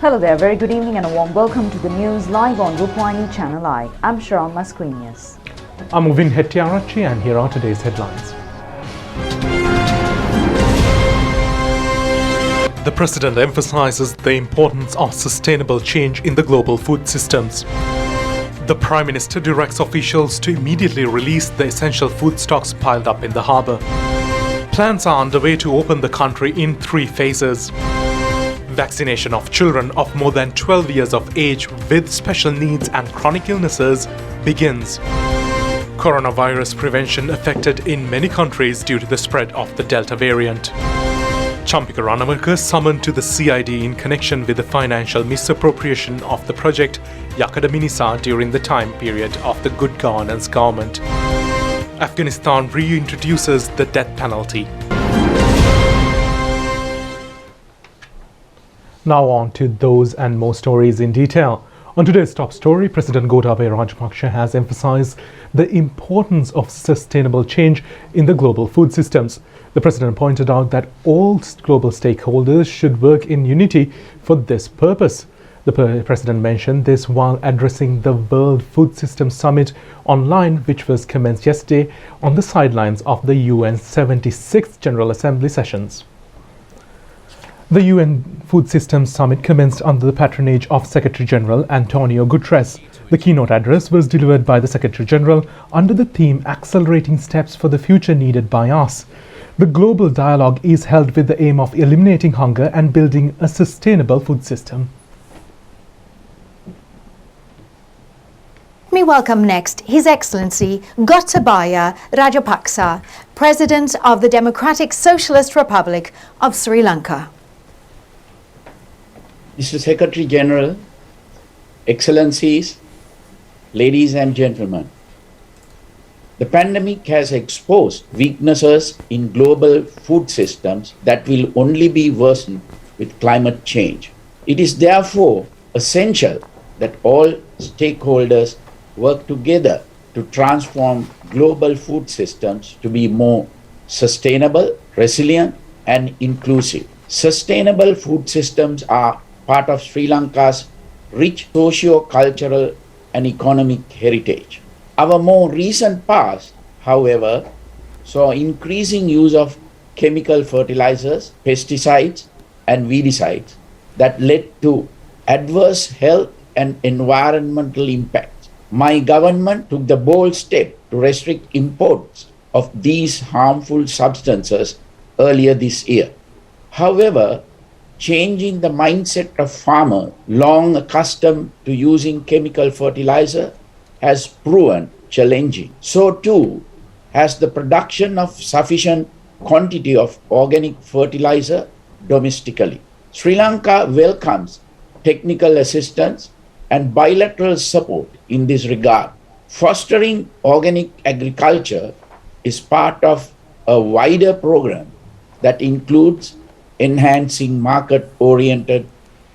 Hello there, very good evening and a warm welcome to the news live on Rupavahini ChannelEye. I'm Sharon Masquinius. I'm Movin Hettiarachi and here are today's headlines. The President emphasizes the importance of sustainable change in the global food systems. The Prime Minister directs officials to immediately release the essential food stocks piled up in the harbour. Plans are underway to open the country in 3 phases. Vaccination of children of more than 12 years of age with special needs and chronic illnesses begins. Coronavirus prevention affected in many countries due to the spread of the Delta variant. Champika Ranawalkar summoned to the CID in connection with the financial misappropriation of the project Yakada Minisa during the time period of the Good Governance government. Afghanistan reintroduces the death penalty. Now on to those and more stories in detail. On today's top story, President Gotabaya Rajapaksa has emphasized the importance of sustainable change in the global food systems. The President pointed out that all global stakeholders should work in unity for this purpose. The President mentioned this while addressing the World Food Systems Summit online, which was commenced yesterday on the sidelines of the UN 76th General Assembly sessions. The UN Food Systems Summit commenced under the patronage of Secretary General Antonio Guterres. The keynote address was delivered by the Secretary General under the theme Accelerating Steps for the Future Needed by Us. The global dialogue is held with the aim of eliminating hunger and building a sustainable food system. We welcome next His Excellency Gotabaya Rajapaksa, President of the Democratic Socialist Republic of Sri Lanka. Mr. Secretary General, Excellencies, ladies and gentlemen, the pandemic has exposed weaknesses in global food systems that will only be worsened with climate change. It is therefore essential that all stakeholders work together to transform global food systems to be more sustainable, resilient, and inclusive. Sustainable food systems are part of Sri Lanka's rich socio-cultural and economic heritage. Our more recent past, however, saw increasing use of chemical fertilizers, pesticides, and weedicides that led to adverse health and environmental impacts. My government took the bold step to restrict imports of these harmful substances earlier this year. However, changing the mindset of farmers long accustomed to using chemical fertilizer has proven challenging. So too has the production of sufficient quantity of organic fertilizer domestically. Sri Lanka welcomes technical assistance and bilateral support in this regard. Fostering organic agriculture is part of a wider program that includes enhancing market-oriented,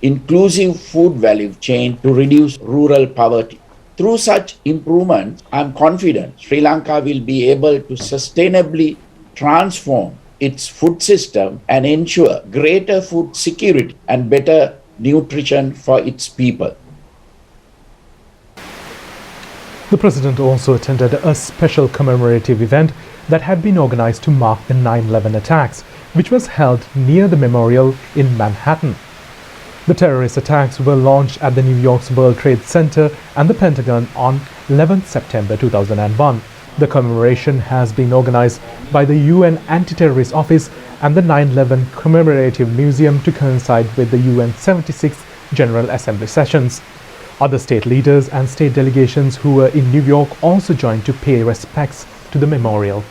inclusive food value chain to reduce rural poverty. Through such improvements, I am confident Sri Lanka will be able to sustainably transform its food system and ensure greater food security and better nutrition for its people. The President also attended a special commemorative event that had been organized to mark the 9/11 attacks, which was held near the memorial in Manhattan. The terrorist attacks were launched at the New York's World Trade Center and the Pentagon on 11 September 2001. The commemoration has been organized by the UN Anti-Terrorist Office and the 9/11 Commemorative Museum to coincide with the UN 76th General Assembly sessions. Other state leaders and state delegations who were in New York also joined to pay respects to the memorial.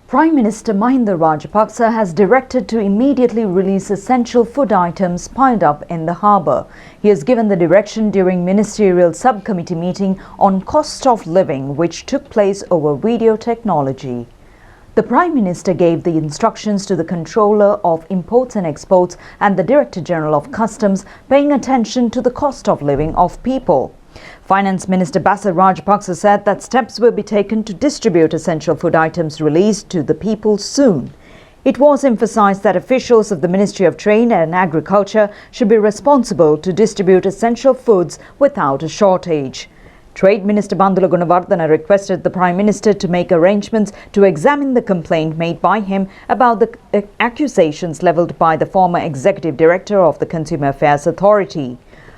Prime Minister Mahinda Rajapaksa has directed to immediately release essential food items piled up in the harbour. He has given the direction during ministerial subcommittee meeting on cost of living, which took place over video technology. The Prime Minister gave the instructions to the Controller of Imports and Exports and the Director General of Customs, paying attention to the cost of living of people. Finance Minister Basil Rajapaksa said that steps will be taken to distribute essential food items released to the people soon. It was emphasized that officials of the Ministry of Trade and Agriculture should be responsible to distribute essential foods without a shortage. Trade Minister Bandula Gunawardena requested the Prime Minister to make arrangements to examine the complaint made by him about the accusations levelled by the former Executive Director of the Consumer Affairs Authority.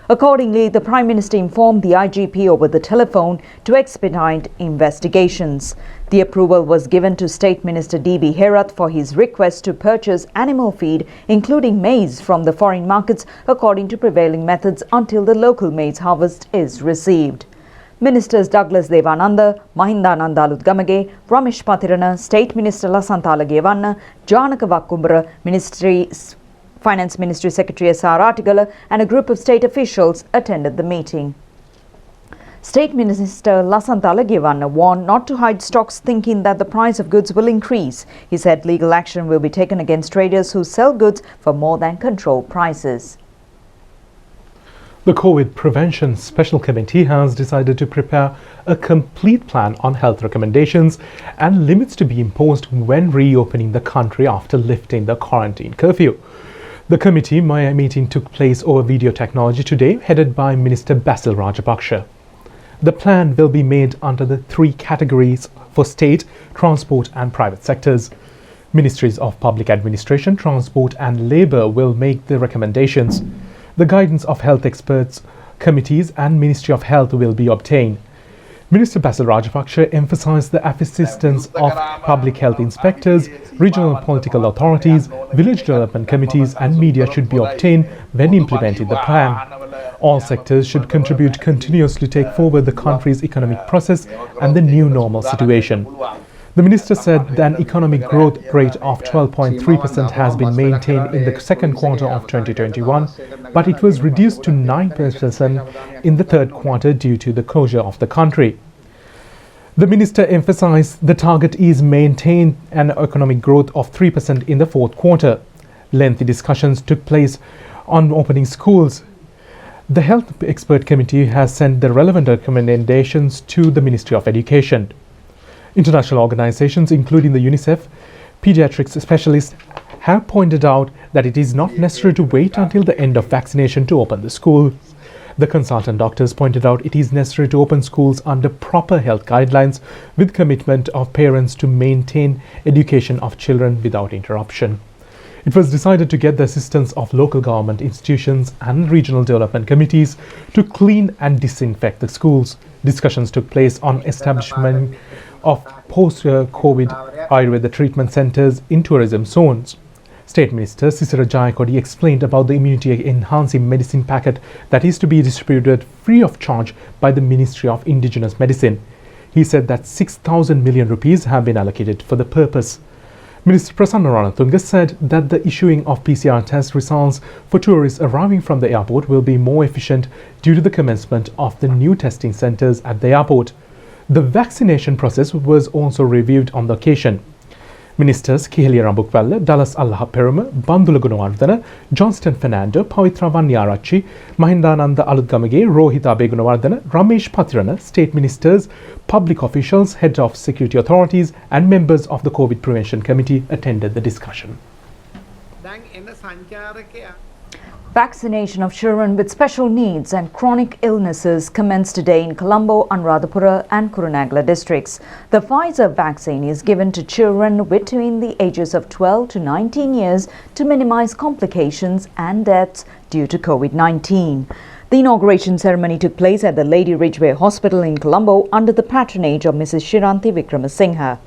Accordingly, the Prime Minister informed the IGP over the telephone to expedite investigations. The approval was given to State Minister D.B. Herath for his request to purchase animal feed, including maize, from the foreign markets according to prevailing methods until the local maize harvest is received. Ministers Douglas Devananda, Mahindananda Alutgamage, Ramesh Pathirana, State Minister Lasanthala Gevanna, Janaka Vakkumbara, Finance Ministry Secretary S.R. Artigala and a group of state officials attended the meeting. State Minister Lasanthala Gevanna warned not to hide stocks thinking that the price of goods will increase. He said legal action will be taken against traders who sell goods for more than controlled prices. The COVID Prevention Special Committee has decided to prepare a complete plan on health recommendations and limits to be imposed when reopening the country after lifting the quarantine curfew. The committee meeting took place over video technology today, headed by Minister Basil Rajapaksa. The plan will be made under the three categories for state, transport and private sectors. Ministries of Public Administration, Transport and Labour will make the recommendations. The guidance of health experts, committees and Ministry of Health will be obtained. Minister Basil Rajapaksa emphasized the assistance of public health inspectors, regional political authorities, village development committees and media should be obtained when implementing the plan. All sectors should contribute continuously to take forward the country's economic process and the new normal situation. The minister said that an economic growth rate of 12.3% has been maintained in the second quarter of 2021, but it was reduced to 9% in the third quarter due to the closure of the country. The minister emphasized the target is maintain an economic growth of 3% in the fourth quarter. Lengthy discussions took place on opening schools. The Health Expert Committee has sent the relevant recommendations to the Ministry of Education. International organizations, including the UNICEF, Pediatric specialists, have pointed out that it is not necessary to wait until the end of vaccination to open the schools. The consultant doctors pointed out it is necessary to open schools under proper health guidelines with commitment of parents to maintain education of children without interruption. It was decided to get the assistance of local government institutions and regional development committees to clean and disinfect the schools. Discussions took place on establishment of post-COVID Ayurveda treatment centers in tourism zones. State Minister Sisira Jayakodi explained about the immunity-enhancing medicine packet that is to be distributed free of charge by the Ministry of Indigenous Medicine. He said that 6,000 million rupees have been allocated for the purpose. Minister Prasanna Ranatunga said that the issuing of PCR test results for tourists arriving from the airport will be more efficient due to the commencement of the new testing centers at the airport. The vaccination process was also reviewed on the occasion. Ministers Kehelia Rambukwalla, Dallas Allah Peruma, Bandula Gunawardena, Johnston Fernando, Pavitra Vanyarachi, Mahindananda Alutgamage, Rohita Begunawardena, Ramesh Pathirana, state ministers, public officials, heads of security authorities and members of the COVID Prevention Committee attended the discussion. Vaccination of children with special needs and chronic illnesses commenced today in Colombo, Anuradhapura and Kurunegala districts. The Pfizer vaccine is given to children between the ages of 12 to 19 years to minimize complications and deaths due to COVID-19. The inauguration ceremony took place at the Lady Ridgeway Hospital in Colombo under the patronage of Mrs. Shiranti Vikramasinghe.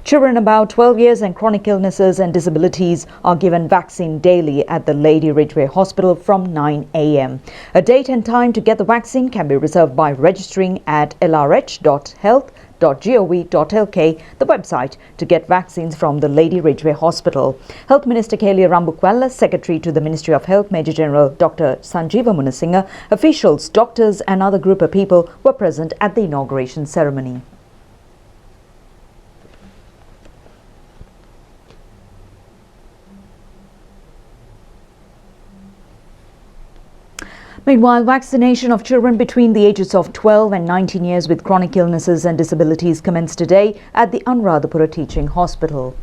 Children about 12 years and chronic illnesses and disabilities are given vaccine daily at the Lady Ridgeway Hospital from 9 a.m. A date and time to get the vaccine can be reserved by registering at lrh.health.gov.lk, the website to get vaccines from the Lady Ridgeway Hospital. Health Minister Kehelia Rambukwalla, Secretary to the Ministry of Health, Major General Dr. Sanjeeva Munasinghe, officials, doctors and other group of people were present at the inauguration ceremony. Meanwhile, vaccination of children between the ages of 12 and 19 years with chronic illnesses and disabilities commenced today at the Anuradhapura Teaching Hospital.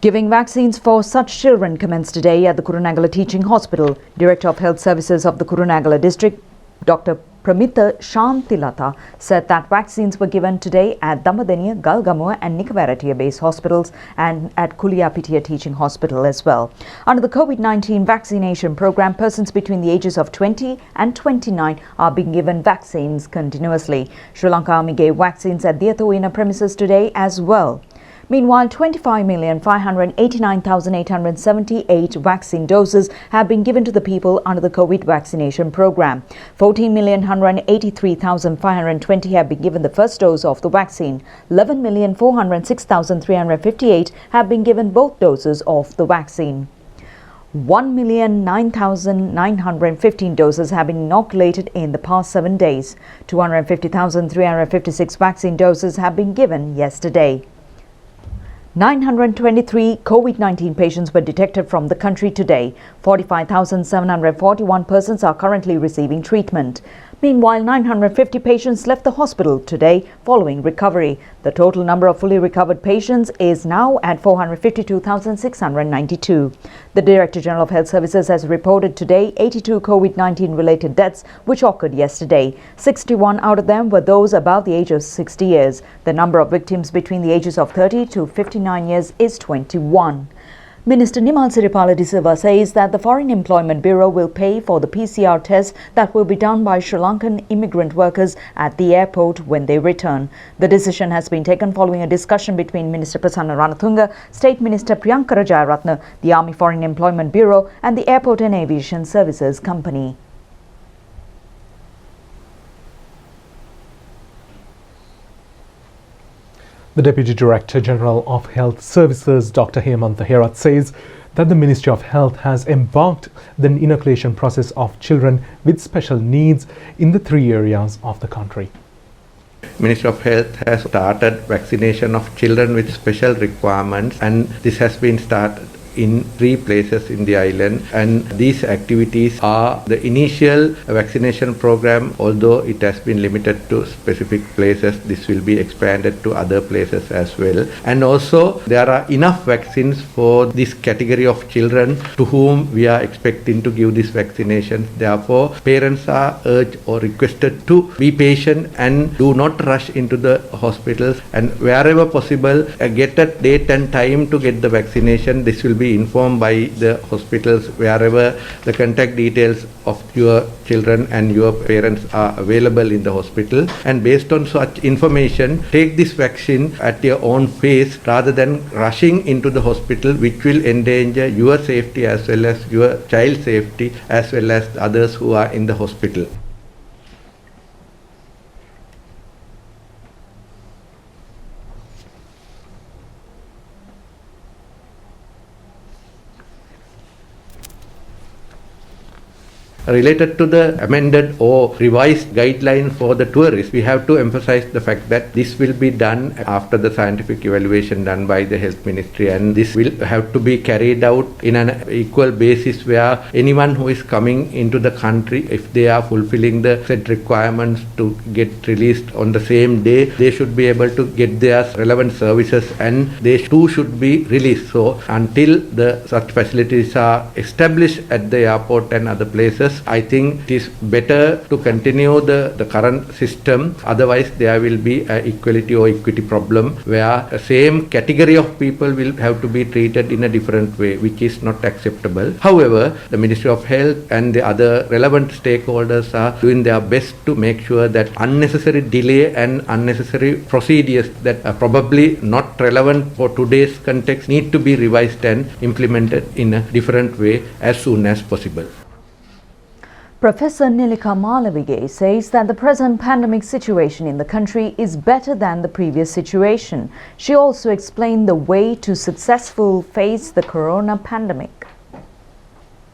Giving vaccines for such children commenced today at the Kurunegala Teaching Hospital. Director of Health Services of the Kurunegala District, Dr. Pramita Shantilata, said that vaccines were given today at Damadeniya, Galgamuwa and Nikavaratiya base hospitals and at Kuliyapitiya Teaching Hospital as well. Under the COVID-19 vaccination program, persons between the ages of 20 and 29 are being given vaccines continuously. Sri Lanka Army gave vaccines at the Athoina premises today as well. Meanwhile, 25,589,878 vaccine doses have been given to the people under the COVID vaccination program. 14,183,520 have been given the first dose of the vaccine. 11,406,358 have been given both doses of the vaccine. 1,009,915 doses have been inoculated in the past 7 days. 250,356 vaccine doses have been given yesterday. 923 COVID-19 patients were detected from the country today. 45,741 persons are currently receiving treatment. Meanwhile, 950 patients left the hospital today following recovery. The total number of fully recovered patients is now at 452,692. The Director General of Health Services has reported today 82 COVID-19 related deaths which occurred yesterday. 61 out of them were those above the age of 60 years. The number of victims between the ages of 30 to 59 years is 21. Minister Nimal Siripala De Silva says that the Foreign Employment Bureau will pay for the PCR tests that will be done by Sri Lankan immigrant workers at the airport when they return. The decision has been taken following a discussion between Minister Prasanna Ranatunga, State Minister Priyankara Jayaratne, the Army Foreign Employment Bureau and the Airport and Aviation Services Company. The Deputy Director General of Health Services, Dr. Hemant Herath, says that the Ministry of Health has embarked the inoculation process of children with special needs in the 3 areas of the country. Ministry of Health has started vaccination of children with special requirements, and this has been started in 3 places in the island, and these activities are the initial vaccination program. Although it has been limited to specific places, this will be expanded to other places as well. And also there are enough vaccines for this category of children to whom we are expecting to give this vaccination. Therefore, parents are urged or requested to be patient and do not rush into the hospitals, and wherever possible get a date and time to get the vaccination. This will be informed by the hospitals wherever the contact details of your children and your parents are available in the hospital, and based on such information take this vaccine at your own pace rather than rushing into the hospital, which will endanger your safety as well as your child's safety as well as others who are in the hospital. Related to the amended or revised guideline for the tourists, we have to emphasize the fact that this will be done after the scientific evaluation done by the Health Ministry, and this will have to be carried out in an equal basis where anyone who is coming into the country, if they are fulfilling the set requirements to get released on the same day, they should be able to get their relevant services and they too should be released. So until such facilities are established at the airport and other places, I think it is better to continue the current system. Otherwise, there will be an equality or equity problem where the same category of people will have to be treated in a different way, which is not acceptable. However, the Ministry of Health and the other relevant stakeholders are doing their best to make sure that unnecessary delay and unnecessary procedures that are probably not relevant for today's context need to be revised and implemented in a different way as soon as possible. Professor Nilika Malavige says that the present pandemic situation in the country is better than the previous situation. She also explained the way to successfully face the corona pandemic.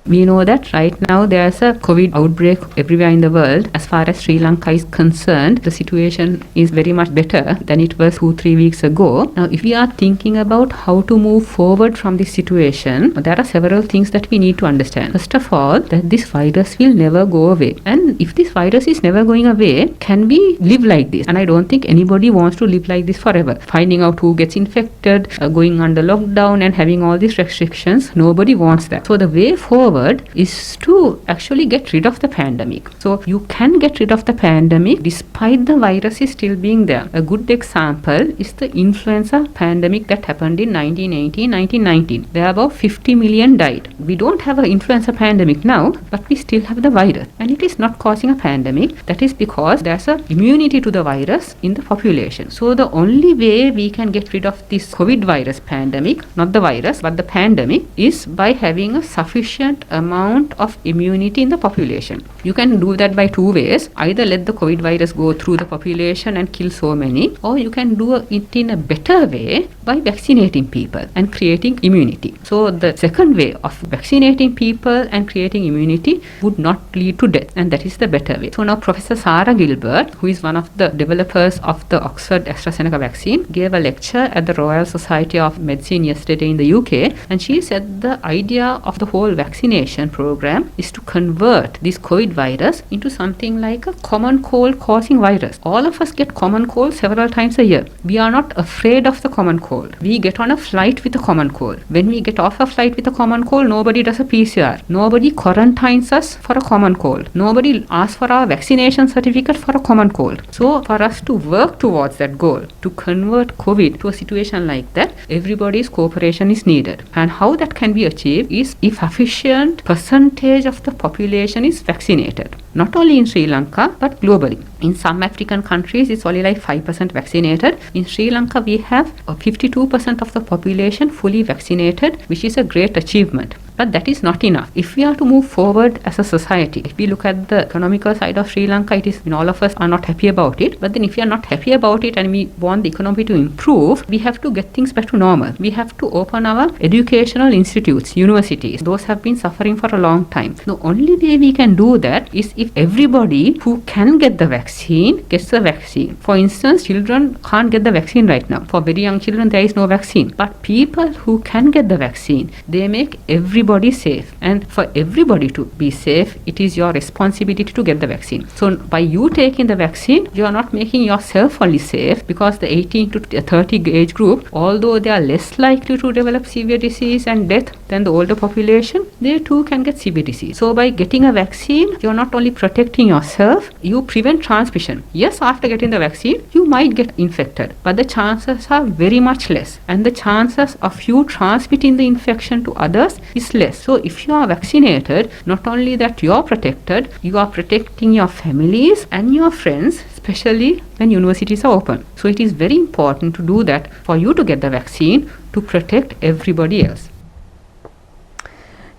We know that right now there's a COVID outbreak everywhere in the world. As far as Sri Lanka is concerned, the situation is very much better than it was 2-3 weeks ago. Now, if we are thinking about how to move forward from this situation, there are several things that we need to understand. First of all, that this virus will never go away. And if this virus is never going away, can we live like this? And I don't think anybody wants to live like this forever. Finding out who gets infected, going under lockdown and having all these restrictions, nobody wants that. So the way forward is to actually get rid of the pandemic. So you can get rid of the pandemic despite the virus is still being there. A good example is the influenza pandemic that happened in 1918-1919. There are about 50 million died. We don't have an influenza pandemic now, but we still have the virus. And it is not causing a pandemic. That is because there's an immunity to the virus in the population. So the only way we can get rid of this COVID virus pandemic, not the virus, but the pandemic, is by having a sufficient amount of immunity in the population. You can do that by two ways. Either let the COVID virus go through the population and kill so many, or you can do it in a better way by vaccinating people and creating immunity. So the second way of vaccinating people and creating immunity would not lead to death, and that is the better way. So now Professor Sarah Gilbert, who is one of the developers of the Oxford AstraZeneca vaccine, gave a lecture at the Royal Society of Medicine yesterday in the UK, and she said the idea of the whole vaccination program is to convert this COVID virus into something like a common cold causing virus. All of us get common cold several times a year. We are not afraid of the common cold. We get on a flight with a common cold. When we get off a flight with a common cold, nobody does a PCR. Nobody quarantines us for a common cold. Nobody asks for our vaccination certificate for a common cold. So for us to work towards that goal, to convert COVID to a situation like that, everybody's cooperation is needed. And how that can be achieved is if sufficient percentage of the population is vaccinated. Not only in Sri Lanka, but globally. In some African countries, it's only like 5% vaccinated. In Sri Lanka, we have 52% of the population fully vaccinated, which is a great achievement. But that is not enough. If we are to move forward as a society, if we look at the economical side of Sri Lanka, it is, all of us are not happy about it. But then if we are not happy about it and we want the economy to improve, we have to get things back to normal. We have to open our educational institutes, universities. Those have been suffering for a long time. The only way we can do that is if everybody who can get the vaccine gets the vaccine. For instance, children can't get the vaccine right now. For very young children, there is no vaccine. But people who can get the vaccine, they make everybody safe. And for everybody to be safe, it is your responsibility to get the vaccine. So by you taking the vaccine, you are not making yourself only safe, because the 18 to 30 age group, although they are less likely to develop severe disease and death than the older population, they too can get severe disease. So by getting a vaccine, you are not only protecting yourself, you prevent transmission. Yes, after getting the vaccine, you might get infected, but the chances are very much less. And the chances of you transmitting the infection to others is less. So if you are vaccinated, not only that you are protected, you are protecting your families and your friends, especially when universities are open. So it is very important to do that for you to get the vaccine to protect everybody else.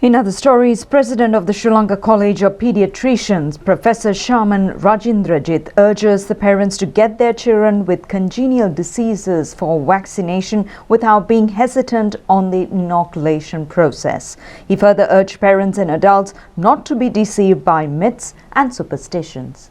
In other stories, President of the Sri Lanka College of Pediatricians, Professor Shaman Rajendrajit, urges the parents to get their children with congenital diseases for vaccination without being hesitant on the inoculation process. He further urged parents and adults not to be deceived by myths and superstitions.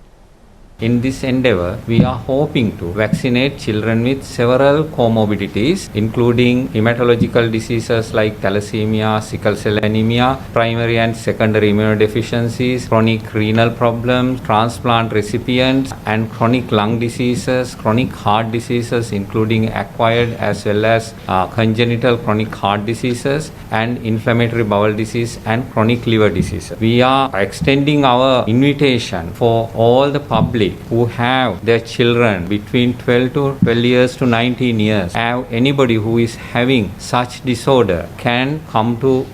In this endeavor, we are hoping to vaccinate children with several comorbidities, including hematological diseases like thalassemia, sickle cell anemia, primary and secondary immunodeficiencies, chronic renal problems, transplant recipients, and chronic lung diseases, chronic heart diseases, including acquired as well as congenital chronic heart diseases, and inflammatory bowel disease and chronic liver diseases. We are extending our invitation for all the public who have their children between 12 years to 19 years, have anybody who is having such disorder, can come to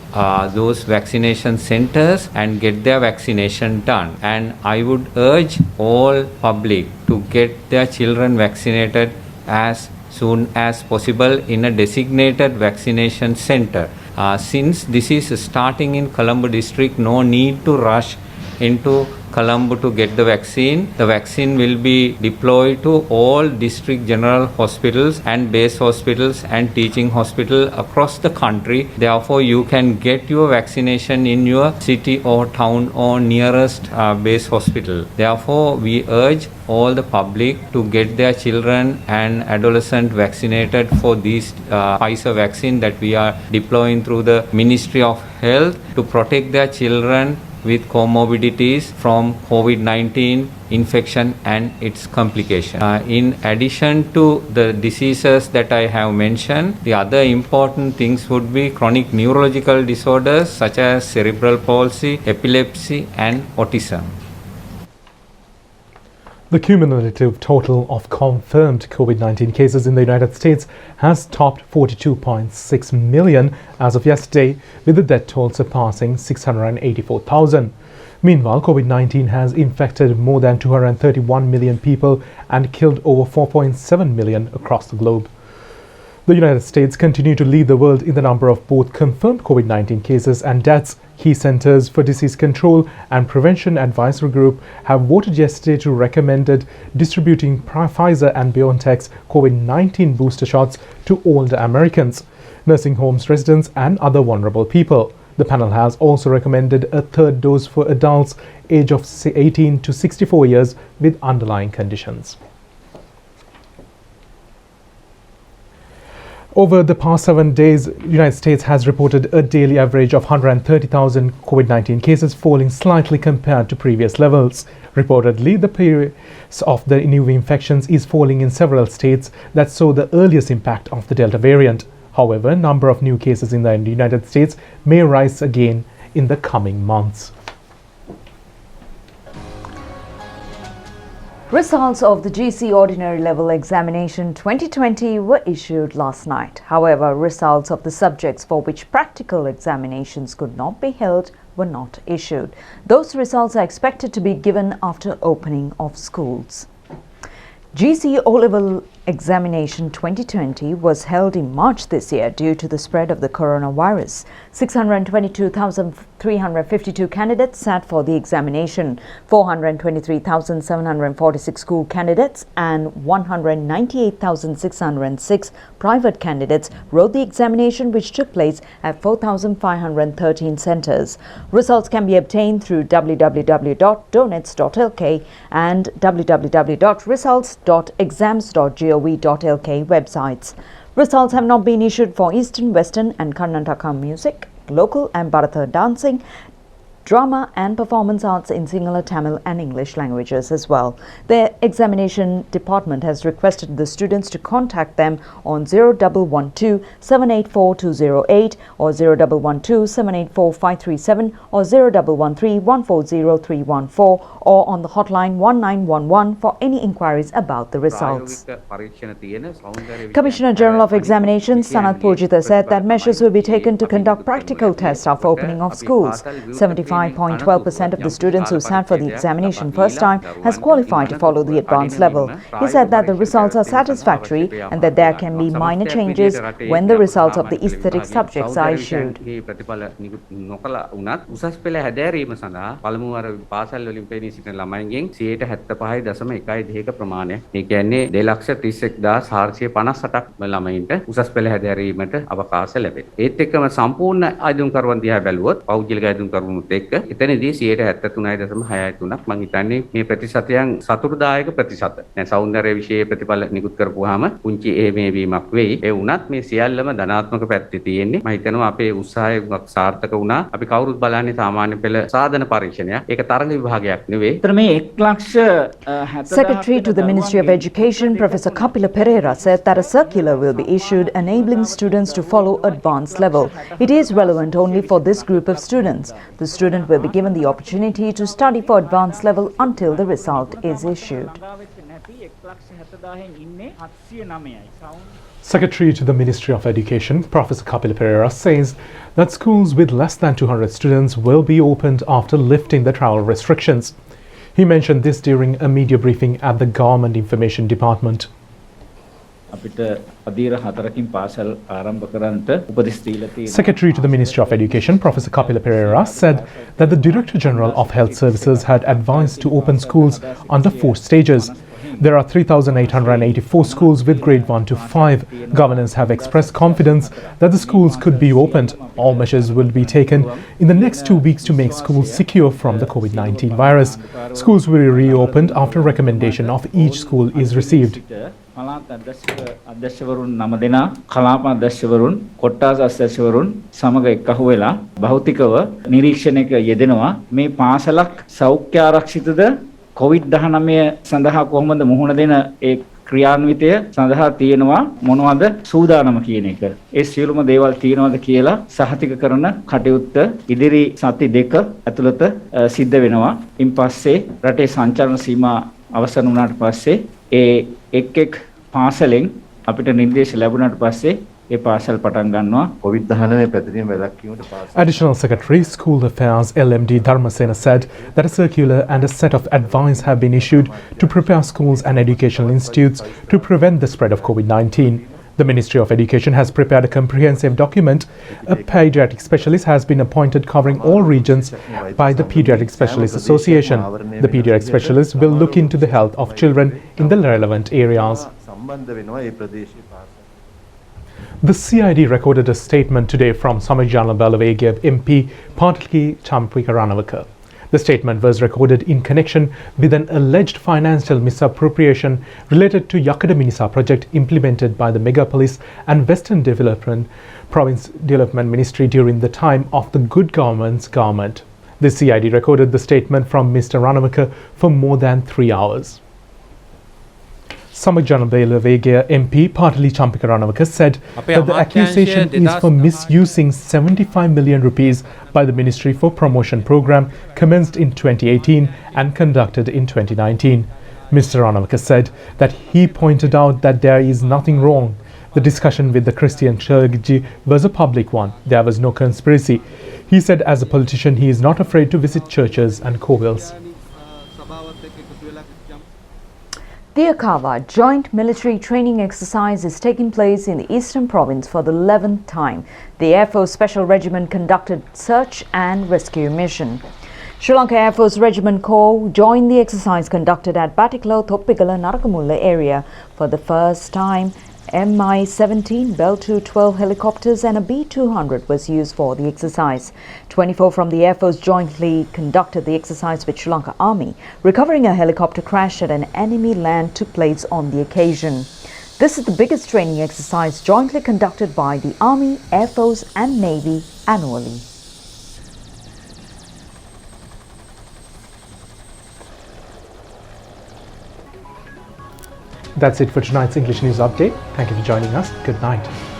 those vaccination centers and get their vaccination done. And I would urge all public to get their children vaccinated as soon as possible in a designated vaccination center. Since this is starting in Colombo district, no need to rush into Colombo to get the vaccine. The vaccine will be deployed to all district general hospitals and base hospitals and teaching hospitals across the country. Therefore, you can get your vaccination in your city or town or nearest base hospital. Therefore, we urge all the public to get their children and adolescents vaccinated for these Pfizer vaccine that we are deploying through the Ministry of Health to protect their children with comorbidities from COVID-19 infection and its complication. In addition to the diseases that I have mentioned, the other important things would be chronic neurological disorders such as cerebral palsy, epilepsy and autism. The cumulative total of confirmed COVID-19 cases in the United States has topped 42.6 million as of yesterday, with the death toll surpassing 684,000. Meanwhile, COVID-19 has infected more than 231 million people and killed over 4.7 million across the globe. The United States continue to lead the world in the number of both confirmed COVID-19 cases and deaths. Key Centers for Disease Control and Prevention Advisory Group have voted yesterday to recommend distributing Pfizer and BioNTech's COVID-19 booster shots to older Americans, nursing homes residents and other vulnerable people. The panel has also recommended a third dose for adults aged of 18 to 64 years with underlying conditions. Over the past 7 days, the United States has reported a daily average of 130,000 COVID-19 cases, falling slightly compared to previous levels. Reportedly, the pace of the new infections is falling in several states that saw the earliest impact of the Delta variant. However, number of new cases in the United States may rise again in the coming months. Results of the GC Ordinary Level Examination 2020 were issued last night. However, results of the subjects for which practical examinations could not be held were not issued. Those results are expected to be given after opening of schools. GC O-Level Examination 2020 was held in March this year due to the spread of the coronavirus. 622,352 candidates sat for the examination. 423,746 school candidates and 198,606 private candidates wrote the examination, which took place at 4,513 centers. Results can be obtained through www.donets.lk and www.results.exams.gov.lk websites. Results have not been issued for Eastern, Western and Karnataka music, local and Bharata dancing, drama and performance arts in Sinhala, Tamil and English languages as well. The examination department has requested the students to contact them on 0112 784 208 or 0112 784 537 or 0113 140 314 or on the hotline 1911 for any inquiries about the results. Commissioner General of Examinations Sanath Pujitha said that measures will be taken to conduct practical tests after opening of schools. 75.12% of the students who sat for the examination first time has qualified to follow the advanced level. He said that the results are satisfactory and that there can be minor changes when the results of the aesthetic subjects are issued. ළමයින්ගෙන් 75.12% ප්‍රමාණයක්. ඒ කියන්නේ 2,31,458ක් ළමයින්ට උසස් පෙළ හැදෑරීමට අවකාශ ලැබෙනවා. ඒත් එක්කම සම්පූර්ණ ආයුධම් කරුවන් දිහා බැලුවොත් පෞද්ගලික ආයුධම් කරුවනුත් එක්ක එතනදී 73.63%ක් මම හිතන්නේ මේ ප්‍රතිශතයන් සතුටුදායක ප්‍රතිශත. දැන් සෞන්දර්ය විෂයේ ප්‍රතිඵල නිකුත් කරපුවාම පුංචි වීමක් වෙයි. ඒ වුණත් මේ සියල්ලම ධනාත්මක පැත්තේ තියෙන්නේ. මම හිතනවා අපේ උත්සාහය සාර්ථක වුණා. අපි කවුරුත් බලන්නේ සාමාන්‍ය පෙළ සාධන පරීක්ෂණයක්. ඒක තරඟ විභාගයක් නෙවෙයි. Secretary to the Ministry of Education, Professor Kapila Pereira, said that a circular will be issued enabling students to follow advanced level. It is relevant only for this group of students. The student will be given the opportunity to study for advanced level until the result is issued. Secretary to the Ministry of Education, Professor Kapila Pereira, says that schools with less than 200 students will be opened after lifting the travel restrictions. He mentioned this during a media briefing at the Government Information Department. Secretary to the Ministry of Education, Professor Kapila Pereira, said that the Director General of Health Services had advised to open schools under 4 stages. There are 3,884 schools with grade 1 to 5. Governors have expressed confidence that the schools could be opened. All measures will be taken in the next 2 weeks to make schools secure from the COVID-19 virus. Schools will be reopened after recommendation of each school is received. පළාත් අධ්‍යක්ෂවරුන් 9 දෙනා කලාප අධ්‍යක්ෂවරුන් කොට්ටාස අධ්‍යක්ෂවරුන් සමග එක්කහුව වෙලා භෞතිකව නිරීක්ෂණයක යෙදෙනවා මේ පාසලක් සෞඛ්‍ය ආරක්ෂිතද COVID-19 සඳහා කොහොමද මුහුණ දෙන ඒ ක්‍රියාන්විතය සඳහා තියෙනවා මොනවද සූදානම කියන එක. ඒ සියලුම දේවල් තියෙනවද කියලා සහතික කරන කටයුත්ත ඉදිරි සති දෙක ඇතුළත සිද්ධ වෙනවා. ඉන් පස්සේ රටේ සංචාරන සීමා අවසන් වුණාට පස්සේ ඒ එක් පාසලෙන් අපිට නිර්දේශ ලැබුණාට පස්සේ ඒ පාසල් පටන් ගන්නවා COVID-19 පැතිරීම වැළැක්වීමට පාසල්. Additional Secretary, School Affairs LMD Dharmasena said that a circular and a set of advice have been issued to prepare schools and educational institutes to prevent the spread of COVID-19. The Ministry of Education has prepared a comprehensive document. A pediatric specialist has been appointed covering all regions by the Pediatric Specialists Association. The pediatric specialist will look into the health of children in the relevant areas. The CID recorded a statement today from Samajana Balavagia MP Partli Champikaranavaka. The statement was recorded in connection with an alleged financial misappropriation related to Yakada Minisa project implemented by the Megapolis and Western Province Development Ministry during the time of the Good Government's government. The CID recorded the statement from Mr. Ranavaka for more than 3 hours. Samajanabelavega MP Partli Champikaranavaka said that the accusation is for misusing 75 million rupees by the Ministry for Promotion program commenced in 2018 and conducted in 2019. Mr. Ranavaka said that he pointed out that there is nothing wrong. The discussion with the Christian clergy was a public one. There was no conspiracy. He said as a politician he is not afraid to visit churches and kovils. The Akawa joint military training exercise is taking place in the Eastern Province for the 11th time. The Air Force Special Regiment conducted search and rescue mission. Sri Lanka Air Force Regiment Corps joined the exercise conducted at Batiklo, Thoppikala, Narakamulla area. For the first time, Mi-17 Bell 212 helicopters and a B-200 was used for the exercise. 24 from the Air Force jointly conducted the exercise with Sri Lanka Army. Recovering a helicopter crash at an enemy land took place on the occasion. This is the biggest training exercise jointly conducted by the Army, Air Force and Navy annually. That's it for tonight's English News Update. Thank you for joining us. Good night.